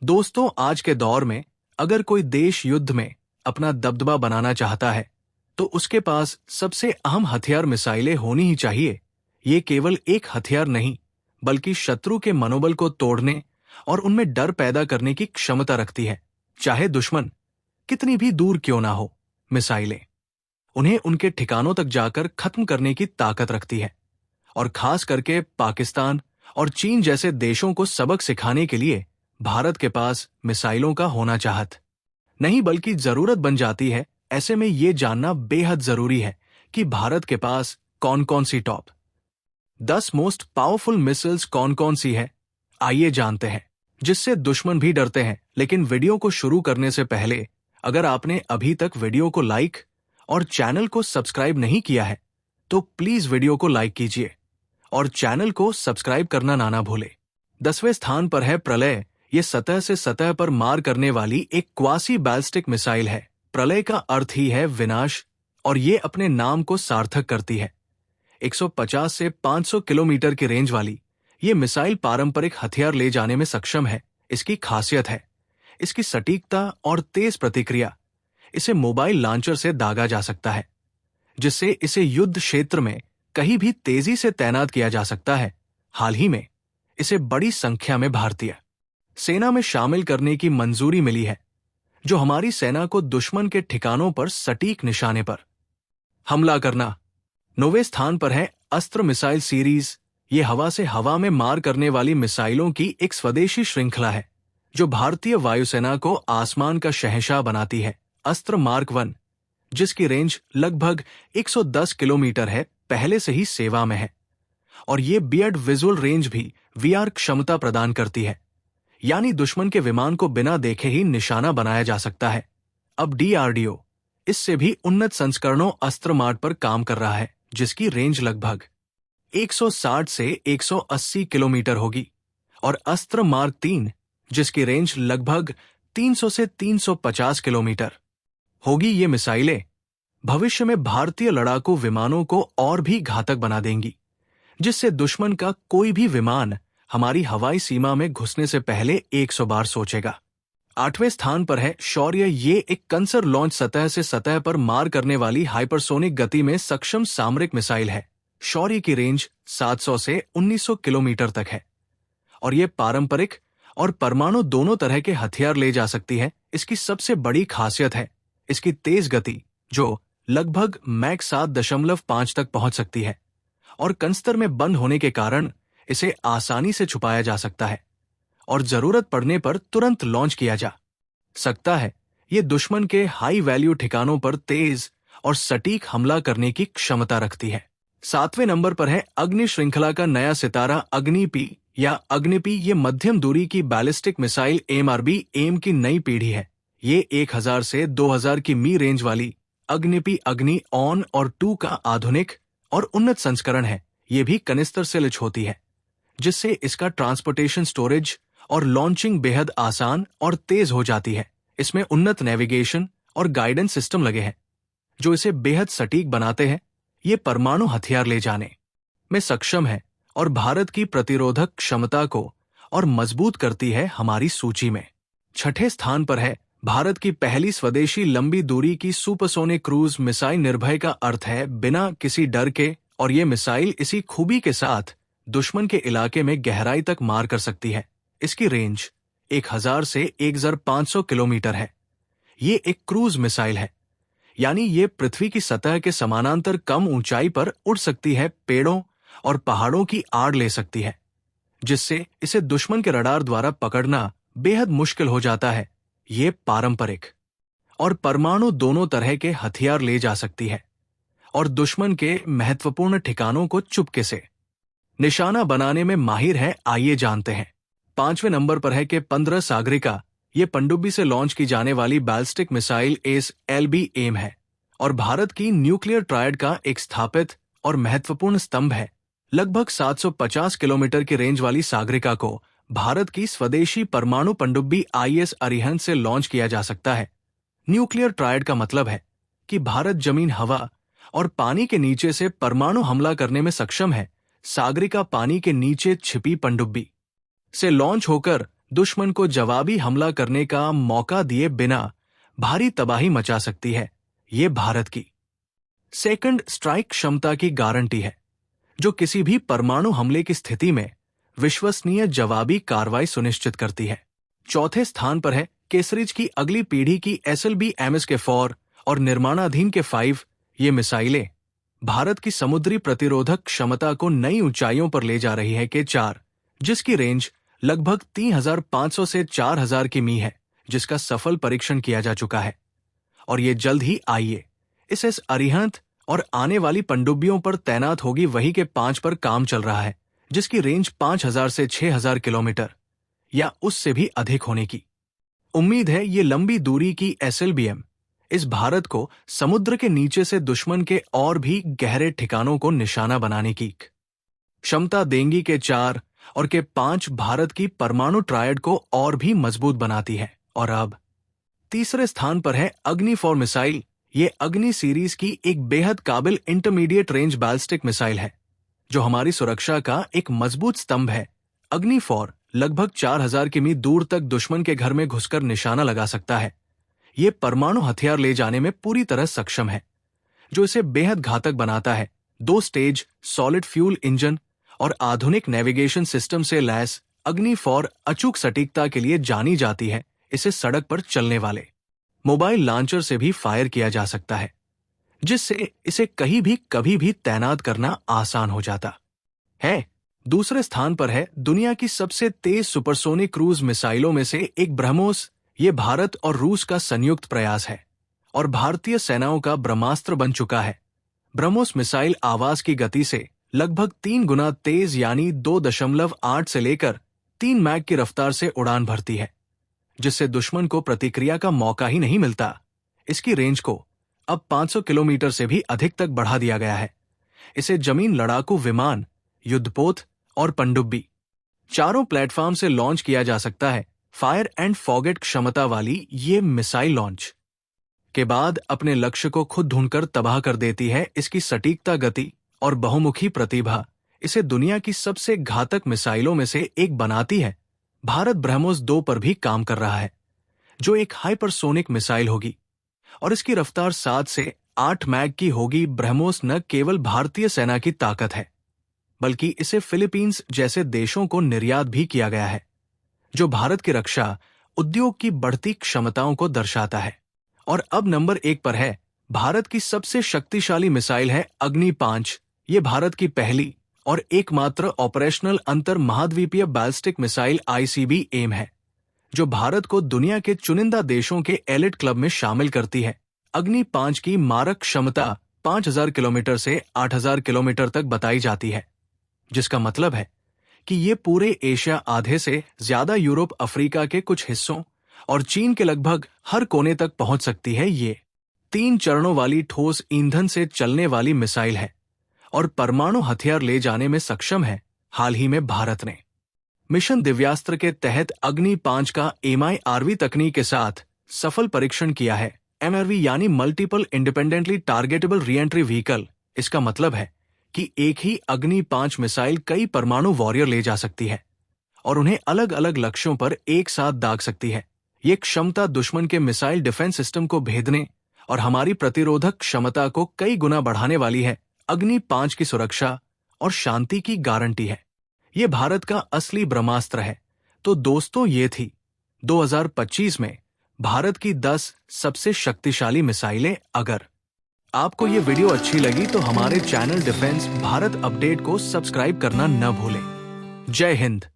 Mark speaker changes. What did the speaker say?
Speaker 1: दोस्तों, आज के दौर में अगर कोई देश युद्ध में अपना दबदबा बनाना चाहता है तो उसके पास सबसे अहम हथियार मिसाइलें होनी ही चाहिए। ये केवल एक हथियार नहीं, बल्कि शत्रु के मनोबल को तोड़ने और उनमें डर पैदा करने की क्षमता रखती है। चाहे दुश्मन कितनी भी दूर क्यों ना हो, मिसाइलें उन्हें उनके ठिकानों तक जाकर खत्म करने की ताकत रखती है। और खास करके पाकिस्तान और चीन जैसे देशों को सबक सिखाने के लिए भारत के पास मिसाइलों का होना चाहत नहीं बल्कि जरूरत बन जाती है। ऐसे में ये जानना बेहद जरूरी है कि भारत के पास कौन कौन सी टॉप 10 मोस्ट पावरफुल मिसाइल्स कौन कौन सी है, आइए जानते हैं, जिससे दुश्मन भी डरते हैं। लेकिन वीडियो को शुरू करने से पहले अगर आपने अभी तक वीडियो को लाइक और चैनल को सब्सक्राइब नहीं किया है तो प्लीज वीडियो को लाइक कीजिए और चैनल को सब्सक्राइब करना ना भूले। 10वें स्थान पर है प्रलय। ये सतह से सतह पर मार करने वाली एक क्वासी बैलिस्टिक मिसाइल है। प्रलय का अर्थ ही है विनाश और ये अपने नाम को सार्थक करती है। 150 से 500 किलोमीटर की रेंज वाली ये मिसाइल पारंपरिक हथियार ले जाने में सक्षम है। इसकी खासियत है इसकी सटीकता और तेज प्रतिक्रिया। इसे मोबाइल लॉन्चर से दागा जा सकता है, जिससे इसे युद्ध क्षेत्र में कहीं भी तेजी से तैनात किया जा सकता है। हाल ही में इसे बड़ी संख्या में भारतीय सेना में शामिल करने की मंजूरी मिली है, जो हमारी सेना को दुश्मन के ठिकानों पर सटीक निशाने पर हमला करना। 9वें स्थान पर है अस्त्र मिसाइल सीरीज। ये हवा से हवा में मार करने वाली मिसाइलों की एक स्वदेशी श्रृंखला है, जो भारतीय वायुसेना को आसमान का शहंशाह बनाती है। अस्त्र मार्क 1, जिसकी रेंज लगभग 110 किलोमीटर है, पहले से ही सेवा में है और ये बियर्ड विजुअल रेंज भी वीआर क्षमता प्रदान करती है, यानी दुश्मन के विमान को बिना देखे ही निशाना बनाया जा सकता है। अब डीआरडीओ इससे भी उन्नत संस्करणों अस्त्र मार्क पर काम कर रहा है, जिसकी रेंज लगभग 160 से 180 किलोमीटर होगी, और अस्त्र मार्क 3, जिसकी रेंज लगभग 300 से 350 किलोमीटर होगी। ये मिसाइलें भविष्य में भारतीय लड़ाकू विमानों को और भी घातक बना देंगी, जिससे दुश्मन का कोई भी विमान हमारी हवाई सीमा में घुसने से पहले 100 बार सोचेगा। 8वें स्थान पर है शौर्य। ये एक कंसर लॉन्च सतह से सतह पर मार करने वाली हाइपरसोनिक गति में सक्षम सामरिक मिसाइल है। शौर्य की रेंज 700 से 1900 किलोमीटर तक है और ये पारंपरिक और परमाणु दोनों तरह के हथियार ले जा सकती है। इसकी सबसे बड़ी खासियत है इसकी तेज गति, जो लगभग मैक 7.5 तक पहुंच सकती है, और कंस्तर में बंद होने के कारण इसे आसानी से छुपाया जा सकता है और जरूरत पड़ने पर तुरंत लॉन्च किया जा सकता है। ये दुश्मन के हाई वैल्यू ठिकानों पर तेज और सटीक हमला करने की क्षमता रखती है। 7वें नंबर पर है अग्नि श्रृंखला का नया सितारा अग्नि-P या अग्नि-P। ये मध्यम दूरी की बैलिस्टिक मिसाइल MRB एम की नई पीढ़ी है। ये 1000 से 2000 की मी रेंज वाली अग्नि-P अग्नि ऑन और 2 का आधुनिक और उन्नत संस्करण है। ये भी कनिस्तर से लैस होती है, जिससे इसका ट्रांसपोर्टेशन, स्टोरेज और लॉन्चिंग बेहद आसान और तेज हो जाती है। इसमें उन्नत नेविगेशन और गाइडेंस सिस्टम लगे हैं, जो इसे बेहद सटीक बनाते हैं। ये परमाणु हथियार ले जाने में सक्षम है और भारत की प्रतिरोधक क्षमता को और मजबूत करती है। हमारी सूची में 6ठे स्थान पर है भारत की पहली स्वदेशी लंबी दूरी की सुपरसोनिक क्रूज मिसाइल निर्भय। का अर्थ है बिना किसी डर के, और ये मिसाइल इसी खूबी के साथ दुश्मन के इलाके में गहराई तक मार कर सकती है। इसकी रेंज 1000 से 1500 किलोमीटर है। ये एक क्रूज मिसाइल है, यानी ये पृथ्वी की सतह के समानांतर कम ऊंचाई पर उड़ सकती है, पेड़ों और पहाड़ों की आड़ ले सकती है, जिससे इसे दुश्मन के रडार द्वारा पकड़ना बेहद मुश्किल हो जाता है। ये पारंपरिक और परमाणु दोनों तरह के हथियार ले जा सकती है और दुश्मन के महत्वपूर्ण ठिकानों को चुपके से निशाना बनाने में माहिर है। आइए जानते हैं। 5वें नंबर पर है कि 15 सागरिका। ये पनडुब्बी से लॉन्च की जाने वाली बैलिस्टिक मिसाइल SLB एम है और भारत की न्यूक्लियर ट्रायड का एक स्थापित और महत्वपूर्ण स्तंभ है। लगभग 750 किलोमीटर की रेंज वाली सागरिका को भारत की स्वदेशी परमाणु पनडुब्बी IS अरिहंत से लॉन्च किया जा सकता है। न्यूक्लियर ट्रायड का मतलब है कि भारत जमीन, हवा और पानी के नीचे से परमाणु हमला करने में सक्षम है। सागरिका पानी के नीचे छिपी पनडुब्बी से लॉन्च होकर दुश्मन को जवाबी हमला करने का मौका दिए बिना भारी तबाही मचा सकती है। ये भारत की सेकंड स्ट्राइक क्षमता की गारंटी है, जो किसी भी परमाणु हमले की स्थिति में विश्वसनीय जवाबी कार्रवाई सुनिश्चित करती है। चौथे स्थान पर है केसरिज की अगली पीढ़ी की SLBMS के 4 और निर्माणाधीन के 5। ये मिसाइलें भारत की समुद्री प्रतिरोधक क्षमता को नई ऊंचाइयों पर ले जा रही है। के 4, जिसकी रेंज लगभग 3500 से 4000 की मी है, जिसका सफल परीक्षण किया जा चुका है। और ये जल्द ही IAS अरिहंत और आने वाली पनडुब्बियों पर तैनात होगी। वही के 5 पर काम चल रहा है, जिसकी रेंज 5000 से 6000 किलोमीटर या उससे भी अधिक होने की उम्मीद है। ये लंबी दूरी की SLBM इस भारत को समुद्र के नीचे से दुश्मन के और भी गहरे ठिकानों को निशाना बनाने की क्षमता देंगी। के 4 और के 5 भारत की परमाणु ट्रायड को और भी मजबूत बनाती है। और अब तीसरे स्थान पर है अग्नि 4 मिसाइल। ये अग्नि सीरीज की एक बेहद काबिल इंटरमीडिएट रेंज बैलिस्टिक मिसाइल है, जो हमारी सुरक्षा का एक मजबूत स्तंभ है। अग्नि 4 लगभग 4000 किमी दूर तक दुश्मन के घर में घुसकर निशाना लगा सकता है। ये परमाणु हथियार ले जाने में पूरी तरह सक्षम है, जो इसे बेहद घातक बनाता है। 2 स्टेज सॉलिड फ्यूल इंजन और आधुनिक नेविगेशन सिस्टम से लैस अग्नि 4 अचूक सटीकता के लिए जानी जाती है। इसे सड़क पर चलने वाले मोबाइल लॉन्चर से भी फायर किया जा सकता है, जिससे इसे कहीं भी कभी भी तैनात करना आसान हो जाता है। दूसरे स्थान पर है दुनिया की सबसे तेज सुपरसोनिक क्रूज मिसाइलों में से एक ब्रह्मोस। ये भारत और रूस का संयुक्त प्रयास है और भारतीय सेनाओं का ब्रह्मास्त्र बन चुका है। ब्रह्मोस मिसाइल आवाज की गति से लगभग 3 गुना तेज यानी 2.8 से लेकर 3 मैक की रफ्तार से उड़ान भरती है, जिससे दुश्मन को प्रतिक्रिया का मौका ही नहीं मिलता। इसकी रेंज को अब 500 किलोमीटर से भी अधिक तक बढ़ा दिया गया है। इसे जमीन लड़ाकू विमान, युद्धपोत और पनडुब्बी चारों प्लेटफॉर्म से लॉन्च किया जा सकता है। फायर एंड फॉगेट क्षमता वाली ये मिसाइल लॉन्च के बाद अपने लक्ष्य को खुद ढूंढकर तबाह कर देती है। इसकी सटीकता, गति और बहुमुखी प्रतिभा इसे दुनिया की सबसे घातक मिसाइलों में से एक बनाती है। भारत ब्रह्मोस 2 पर भी काम कर रहा है, जो एक हाइपरसोनिक मिसाइल होगी और इसकी रफ्तार 7 से 8 मैक की होगी। ब्रह्मोस न केवल भारतीय सेना की ताकत है, बल्कि इसे फिलीपींस जैसे देशों को निर्यात भी किया गया है, जो भारत की रक्षा उद्योग की बढ़ती क्षमताओं को दर्शाता है। और अब नंबर 1 पर है भारत की सबसे शक्तिशाली मिसाइल है अग्नि 5। ये भारत की पहली और एकमात्र ऑपरेशनल अंतर महाद्वीपीय बैलिस्टिक मिसाइल ICBM है, जो भारत को दुनिया के चुनिंदा देशों के एलिट क्लब में शामिल करती है। अग्नि 5 की मारक क्षमता 5000 किलोमीटर से 8000 किलोमीटर तक बताई जाती है, जिसका मतलब है कि ये पूरे एशिया, आधे से ज्यादा यूरोप, अफ्रीका के कुछ हिस्सों और चीन के लगभग हर कोने तक पहुंच सकती है। ये 3 चरणों वाली ठोस ईंधन से चलने वाली मिसाइल है और परमाणु हथियार ले जाने में सक्षम है। हाल ही में भारत ने मिशन दिव्यास्त्र के तहत अग्नि 5 का MIRV तकनीक के साथ सफल परीक्षण किया है। MIRV यानी multiple independently targetable re-entry vehicle. इसका मतलब है कि एक ही अग्नि 5 मिसाइल कई परमाणु वॉरियर ले जा सकती है और उन्हें अलग अलग लक्ष्यों पर एक साथ दाग सकती है। ये क्षमता दुश्मन के मिसाइल डिफेंस सिस्टम को भेदने और हमारी प्रतिरोधक क्षमता को कई गुना बढ़ाने वाली है। अग्नि 5 की सुरक्षा और शांति की गारंटी है। ये भारत का असली ब्रह्मास्त्र है। तो दोस्तों, ये थी 2025 में भारत की 10 सबसे शक्तिशाली मिसाइलें। अगर आपको ये वीडियो अच्छी लगी तो हमारे चैनल डिफेंस भारत अपडेट को सब्सक्राइब करना न भूलें। जय हिंद।